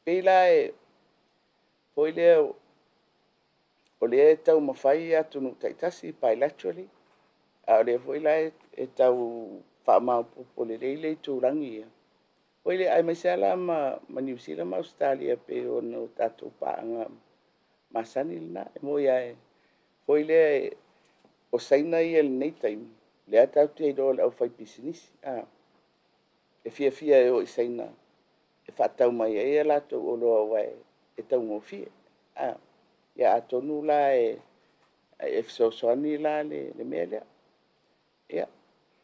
Pela foi le o le tau mawhai atu no taitasi bilaterally. A o le foi la tau whaamaupopo le leile i tūrangi ia. Foi le ai mai se ala ma New Zealand ma Australia pe o no tātou paanga masani lina. Mo ia foi le o saina ia le nei taimi. Le atau te ido au whai pisinisi. E fia e o i saina. E whaatau mai e la tau o loa wai e tau ngofie. Ia atonu la e fisosoani la le mea lea. Ia,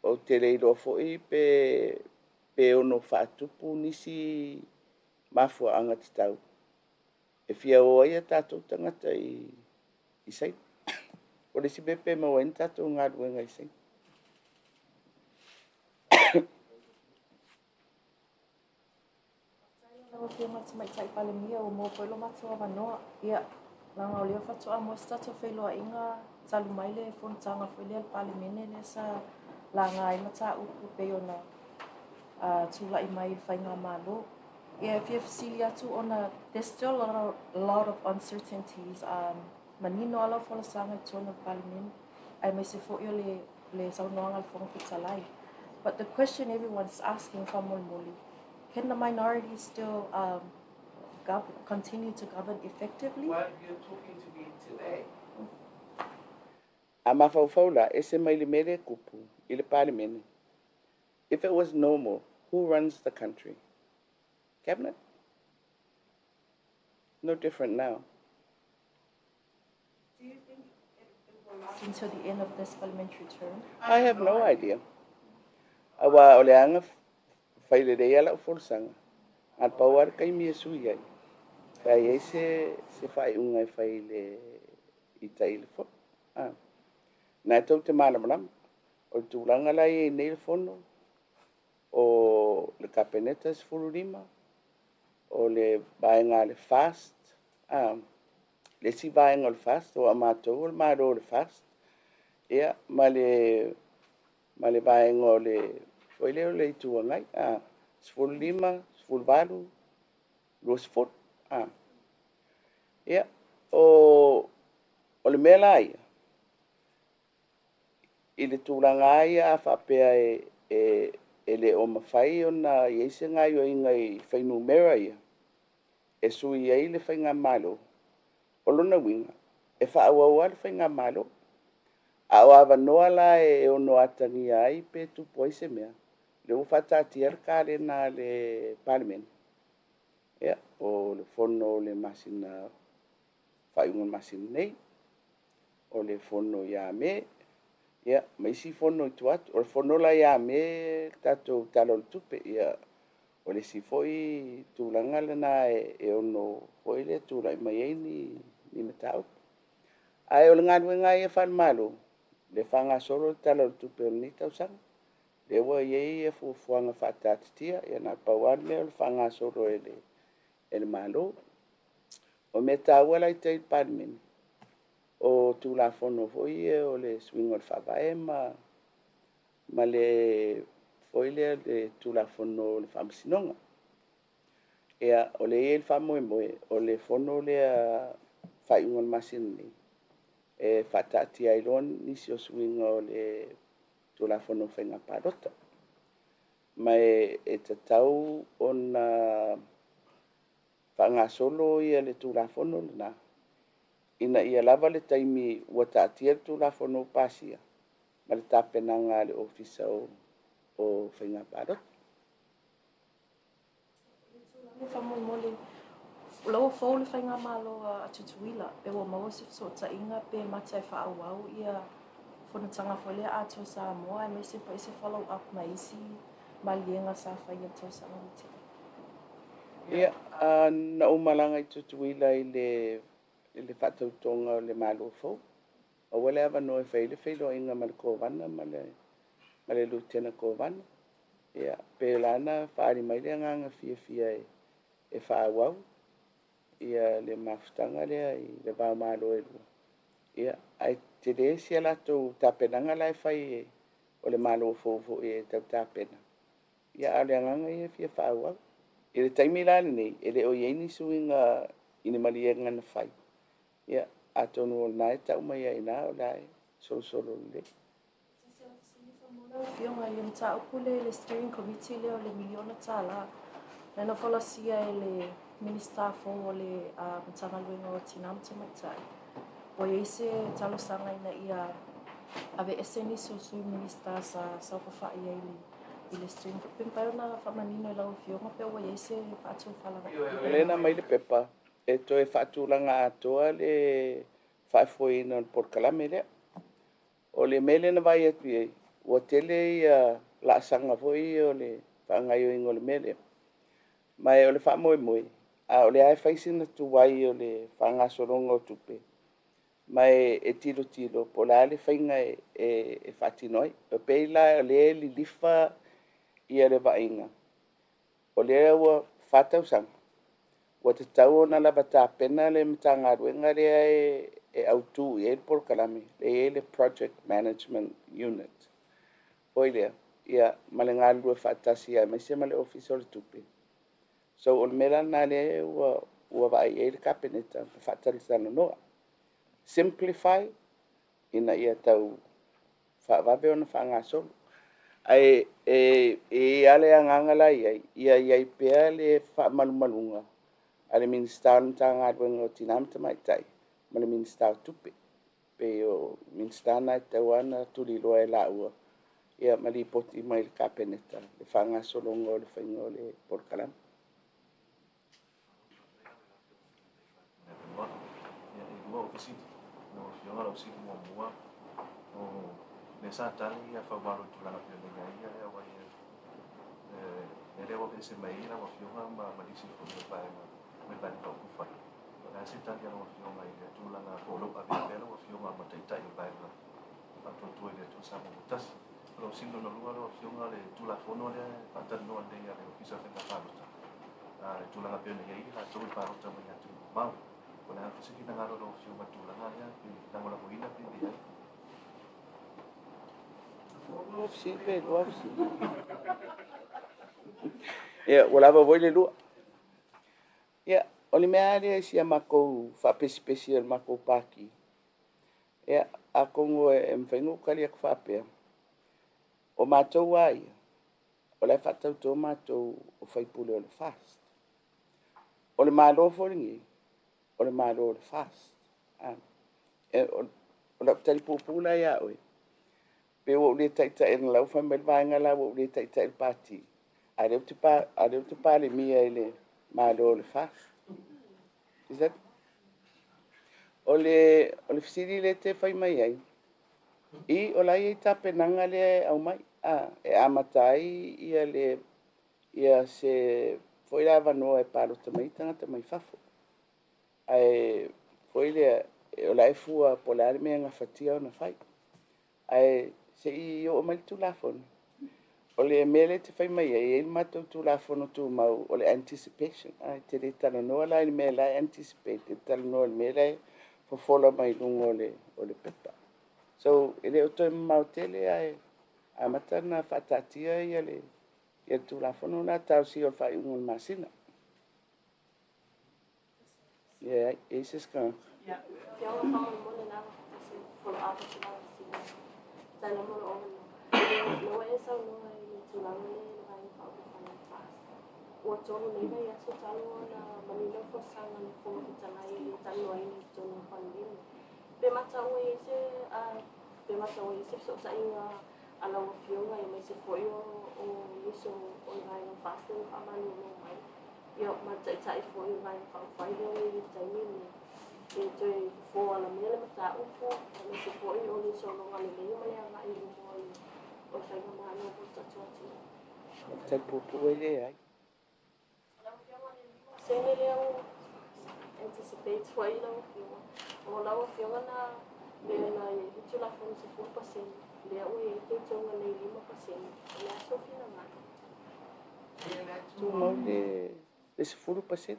o te leilo fo'i pe ono whaatupu nisi mafua anga te tau. E fia o ia tātou tangata i saina. O le si bepe maua ni tātou ngā ruenga i saina. Nau fia mati mai tai pale mia o mo poilo mati wa wanoa. Ia, nanga o leo fatoa mo stato whailoa inga talu mai le fontanga whailea pale mene le sa la ngā i mata upu pe ona tula i mai whainga malo. Ia, fia fasili atu ona, there's still a lot of uncertainties. Manino ala fola sanga i tona pale mene. Ai mai se fo'i o le saunoanga le whonga fitalai. But the question everyone's asking from Moli, can the minorities still continue to govern effectively? Well, you're talking to me today. A mawhauwhaula e se mai le mere kupu i le parliament. If it was normal, who runs the country? Cabinet? No different now. Do you think it will last until the end of this parliamentary term? I have no idea. Awa o le anga whaile rei ala o forsanga. Al pauar kai mia sui ai. Kai e se whai unga e whaile i taile fo. Nā tau te mālamanam. O le tūranga lai e nei le fono. O le kapeneta se fururima. O le vaenga le fast. Le si vaenga le fast. O amatou o le maro le fast. Ia, ma le vaenga o le whaile o le itua ngai. Sfuru lima, sfuru valu, lo sfuru. Ia, o le mea lai. I le tūranga ai a whapea e le o mawhai o na iese ngai o ingai whainu mera ia. E sui ai le whainga malo. O lona winga. E whaawau le whainga malo. A o awa noa la e ono atangi ai pe tupo ai se mea. Le uwhatati arka na le parliament. Ia, o le fono le masina whaiunga masina nei. O le fono ia me. Ia, maisi fono i tuatu. O le fono la ia me tato talo le tupe. Ia, o le si foi tūlanga lana e ono foi le tūlai mai ei ni matau. Ai o le ngāruenga e whanmalo. Le whanga soro talo le tupe o ni tausanga. Le wa iei e fuanga whatatitia. Ia nā pauan leo le whanga soro e le malo. O me tāua lai te parliament. O tūla fono foi o le swing o le whawae ma le foi le tūla fono le whamasinonga. Ia o le e le whamoemoe o le fono le whaiunga le masina ni. E whatatia i loan nisi o swing o le tūla fono whainga parota. Ma e tatau o na whangasolo ia le tūla fono le nā. Ina ia lava le taimi ua taatia le tūla fono pasia. Ma le tapenanga le ofisa o whainga parota. Le whamolmole, lau fau le whainga malo a tutuila, e wa maua se so ta inga pe matai whaawau ia whanatanga whale a tō sa moa, e me se pa ise follow up ma isi malienga sa whaia tō sa ngawite. Ia, na umalanga i tutuila i le whatautonga o le malo fau. O wale awa no e whaile inga ma le kōwana ma le lutena kōwana. Ia, pe lana whaari mai le nganga fia e whaawau. Ia le mafutanga lea i le wau malo e lua. Ia, ai te re sia lato tapenanga lai whai o le malo fau e tau tapena. Ia ale nganga i e fia whaawau. I le taimi lale nei, e le o iei ni suinga ina malia ngana fai. Ia, atonu o nai tau mai ai nā o lai, solo le. Fionga i le mta upule le steering committee leo le miliona tala. Nena folasia e le minister fo o le mtanga luenga o tinamta maitai. O yeise talo sanga ina ia ave eseni sui minister sa whawha ia i le steering. Pimpai ona whamanino i lau fionga pe o yeise atu whalanga. Lena mai le pepa, e toe whaatulanga atoa le whaifoina o Porkalame lea. O le mele na vai atu iei, ua tele ia la sanga foi o le whaangai o ingo le mele. Mai o le whaamoe, a o le ai whaisina tuwai o le whaangasoronga o tupe. Mai e tilo, po la le whainga e whaatinoi. O peila o le li lifa ia le vainga. O le ua whatau sanga. Ua te tau o na laba tā pena le mtanga ruenga lea e autu i e le Porkalame, le Project Management Unit. Hoi lea, ia male ngā lua whaatasi ai, mai se male office o le tupe. So o le mela nā le ua vai e le kapeneta, whaatari sana noa. Simplify, ina ia tau whaavabe o na whaanga solo. Ai e ale anganga lai, ia i pea le whaamalumalunga. Ale minister tanga ruenga o tinamta maitai, ma le minister tupe. Pe o minister na tau ana tuli loa e la ua. Ia mali poti mai le kapeneta, le whaanga solonga o le whainga o le Porkalame. Ia, wala ba le lua. Ia, o le mea lea sia makou whapesi al makou paki. Ia, a kongo e mwhaingu kali ak whapea. O mātou ai, o le whatau tō mātou o whaipule o le fast. O le mālo whoringi, o le mālo o le fast. O le tali pūpūla ia oe. Pe o le taita e na lau whamel vaenga la o le taita e pāti. A reu te pāle mia e le mālo o le fast. Is that? O le fisiri le te whai mai ai. I o lai e tape nanga le au mai. E amatai ia se foi lava no e palo tamai tangata mai fafo. Ai foi le o lai fua polare me nga fatia ona fai. Ai se I o mai tu lafon. O le mele te whai mai e matou tu lafon o tu mau o le anticipation. Ai te le tala noa lai me lai anticipate. Te tala noa le me lai fofola mai lungo o le pepa. So ele o toi mau tele ai a matana whatatia ia le ia tu lafon o na tau si o whai ungo le masina. Ia e se skan. Ia o pao mole na kasi follow up sa sila. Tala mo o no e sa no e tulang le vai pa o fa fast. O tono le vai aso talo na manila fo sanga le fo tala I talo ai ni tono pandin. Pe mata o se pe mata o se so sa inga ala o fionga I mai se foi o iso o vai no fast o fa manu no mai. Ia mata tai foi vai fa fai o I tai ni. E toi fo ala mele mata upo, me se foi o ni so no ngale le mai anga I mo o sai no mano o tatuati. Te pupu ele ai. Se ne le o anticipate foi no fio. O la o fio na le na I tu la fo se fo pasen. Le o e te tonga le 5%. Le so fina na. Tu mau le se furu pasen.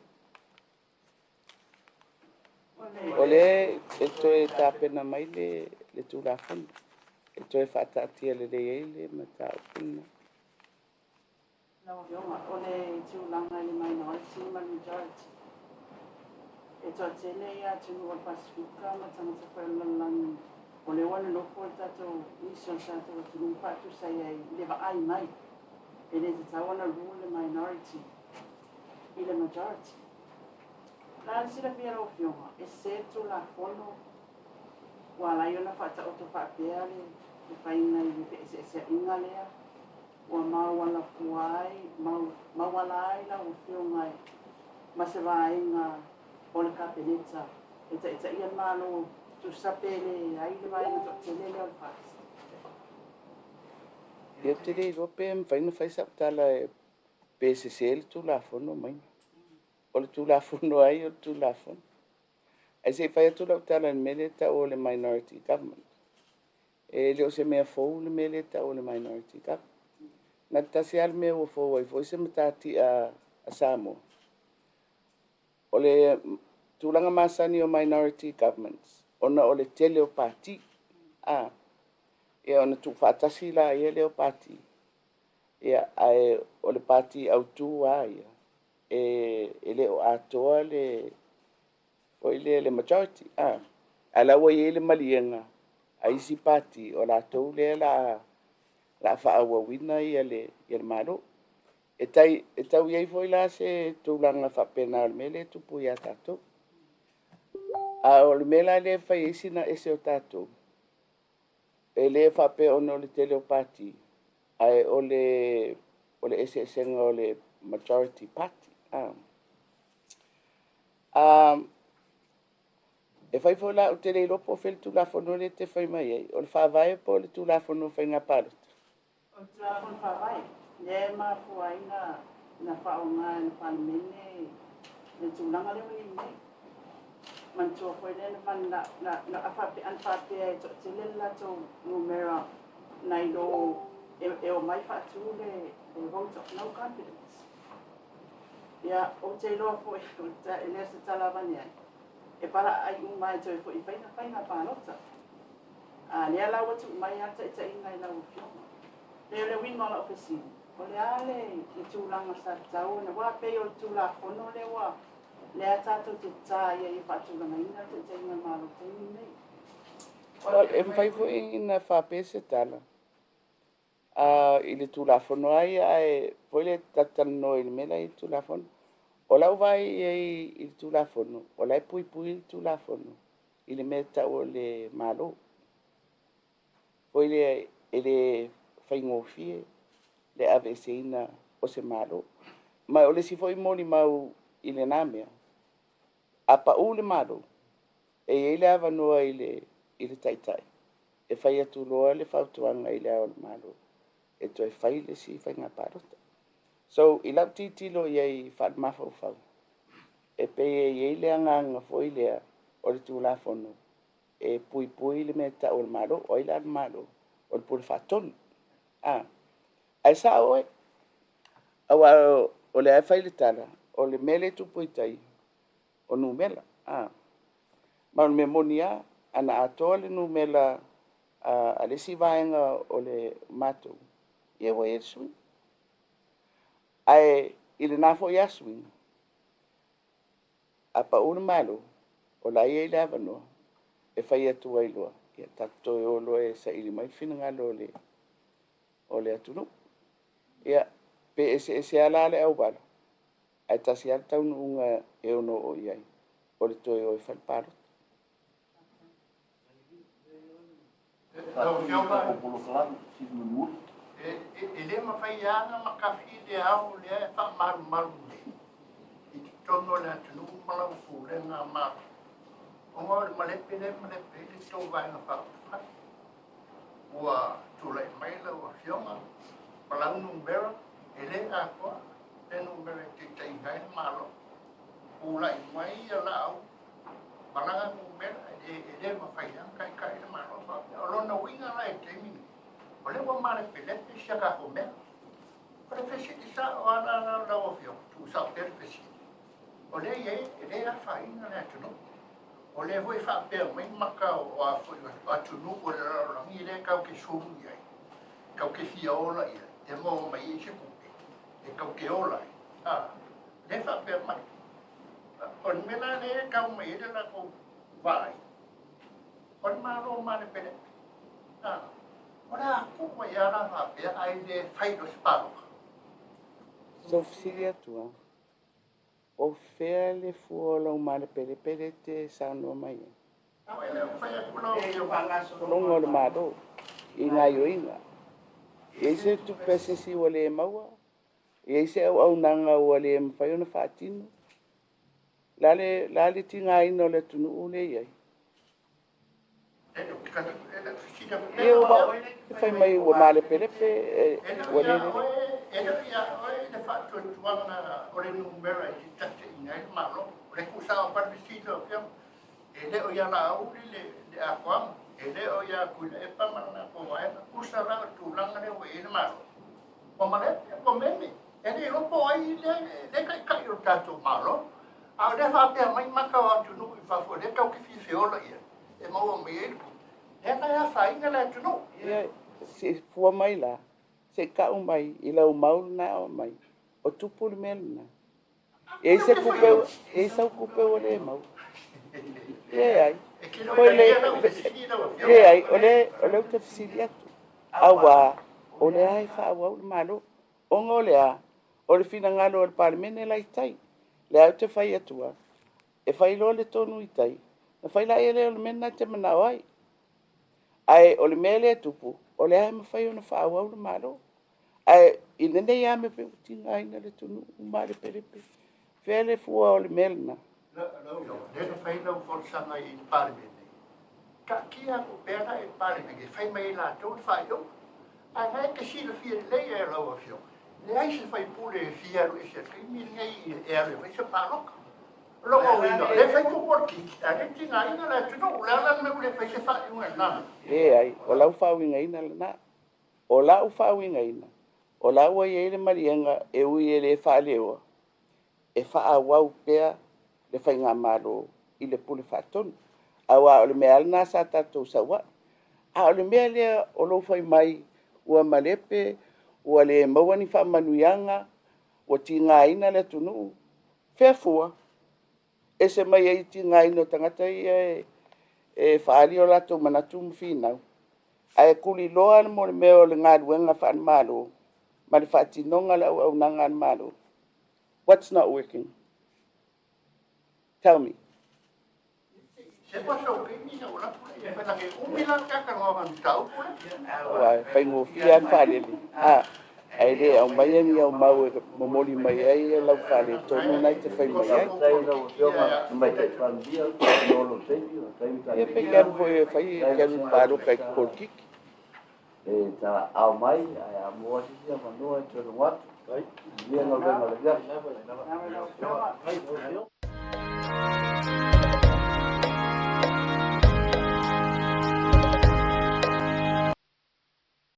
Ole e toi tapena mai le tulafon. E toi whaatatia le le mata upuna. Lawa yonga ole tiulanga le minority ma majority. E toa tele ia tunu wa Pasifika ma tangata whailalani. Ole wana loko tato mission tato tunu patu sai ai leva ai mai. E le te tawana rule le minority i le majority. Nā sila pia o fionga e se tu la fono wala yona fata o to whapea le whainga i le se inga lea. Wa mawala fuai, mawala ai la o fionga ma se vainga o le kapeneta. Eta ia malo tu sapele ai le vainga to tele le al fast. Ia te rei rope mwhaina whaisa tala e PSCL tu la fono mai. O le tu la fono ai o le tu la fono. Ai se whaia tu la tala ni mele ta o le minority government. E leo se mea fou le mele ta o le minority government. Na tasi al mea o fou ai foi se matati a Samoa. O le tūlanga masani o minority governments. Ona o le tele o pati. Ia ona tu whaatasi la ia leo pati. Ia ai o le pati au tū a ia. E le o atoa le o le majority. Ala wa ia le malienga. A isi pati o la tau le la whaawawina ia le malo. E tau iei foi la se tūlanga whapena o le mele tupu ia tātou. O le mela le whai isi na ese o tātou. E le whape ono le tele o pati. Ai o le ese esenga o le majority party. E whai foi la o tele lopo fel tu la fono le te whai mai ei. O le whawai po le tu la fono whai ngā palot. O tu la fono whawai. Le ma fuai na whaonga na whanemene. Le tūlanga le wani nei. Mantua foi le man na afape anfape e to tele la to numera nai do e o mai fatu le vote of no confidence. Ya o te loa foi o ta ele se talavani ai. E para ai un mai toi foi faina panota. Le ala watu mai ata ita inga ila ufio. Le winga la ofisi. O le ale i tūlanga sa tau na wa pe o tūla fono le wa. Le atato te tā ia I whatulanga ina te te inga malo te nei. E mwhai foi ina whapese tala. I le tūlafono ai ai foi le tatano I le mela I tūlafono. O lau vai I le tūlafono. O lai pui I le tūlafono. I le meta o le malo. Foi le whaingofie le aveseina o se malo. Mai o le si foi moli mau I le namea. Apa u le malo. E ele ava noa I le taitai. E whai atu loa le whautuanga I le ao le malo. E toi whai le si whai ngā parota. So, I lau titilo I whaad mawhau whau. E pe e le anganga foi lea o le tūlafono. E pui le mea ta o le malo, o I le malo, o le pule whatonu. Ai sa oe. Awa o le ai whai le tala, o le mele tupuitai, o numela. Ma me monia ana atoa le numela a le si vaenga o le matou. Ia wa e sui. Ai I le nafo ia sui. A pa unu malo, o la ia I le avanoa, e whai atu ai loa. Ia tato e olo e sa ili mai whina ngalo o le atunu. Ia pe ese ala le au bala. Ai tasi al taunu unga e ono o iai. O le toi o I whalparo. Ele ma fai ana ma kafi de au le fa maru I tono le tunu mala fu le na ma o ma le pele to vai na fa wa tu le mai le wa fioma pala un bero ele a ko le un bero ti tai ngai malo u lai mai la au pala un bero ele ma fai ana kai malo fa o lo na winga la te mi o le wa mare pele te shaka ho me pero fesi sa o ala la o fio tu sa per fesi o le ele a fai na le tu o le hoi whapea mai maka o a whoi atu nuku le rarangi le kau ke suru iai. Kau ke hia ola ia, te mo mai e se kuke. kau ke ola. Le fa pe mai. On mena le kau mai le la ko vai. On ma ro ma le pele. Ora ko mai ara fa pe ai le fai do sparo. So filia tua. O fea le fuola umane pere pere te sano mai. Longo le mado. Inga yo inga. Ese tu pese si wale maua. Ese au nanga wale mfayo na fatino. Lale tinga ino le tunu ule yai. Yo ba fai mai wa male pere pe wale le. Le fatto tuana ore numero di tatte in il malo, le cusa per vestito che ele o ya la u le aquam ele o ya ku le pa mana ko wa cusa la tu lang le we il malo. O male ko meni ele lo po ai le kai o tato malo. A le fa pe mai ma ka tu no fa fo le ka ki fi se o la ia. E mo o me e ka ya fa inga tu no. Se fua mai la. Se kau mai i lau maulu na o mai. O tupu le melu na. E se kupeu, e sa kupeu o le mau. E ai. E ai, o le uta fisili atu. Awa, o le ai wha awa o le malo. O ngā le a, o le fina ngalo o le palemene lai tai. Le au te whai atua. E whai lo le tonu i tai. Na whai la ele o le mena te manao ai. Ai, o le mele e tupu. O le ai mawhai o na wha awa o le malo. Ai, i nene ia me pe utinga ina le tunu umare perepe. Fele fua o le melna. Le fai no forsanga i parlemene. Ka kia ko pera e parlemene, fai mai la to fai do. Ai ngai ke si le fie le e lo fio. Le ai se fai pure fie lo e se kai mi ngai e le fai se parok. Lo mo ino, le fai ko porki. Ai tinga ina la tunu la me le fai se fai un na. E ai, o lau fa winga ina le na. O lau fa winga ina. O lau ai ele marianga e ui ele fa lewa. E fa awau pea le fai ngā malo i le pule whatonu. Awa o le mea alina sa tatou sawa. A o le mea lea o lo fai mai ua malepe, ua le mawani wha manuianga, ua ti ngā ina le tunu. Fea fua. E se mai ai ti ngā ina o tangata i e whaari o lato manatu mwhinau. A e kuli loa mo le mea o le ngā ruenga wha malo. Ma le whaatinonga lau au nanga malo. What's not working? Tell me. Se paso ke ni no la e fa la ke umila ka ka no van tau pula. Wa pai ngo fia falele. Ai le au mai ni au mau mo moli mai ai lau fale tonu nai te fai mai ai. Sai no fioma mai te fan dia no lo sei, sai ta. E pe quero foi fai quero paro kai kolkik. E ta au mai ai a mo si sia mano e te wat. Ai, dia no venga le dia.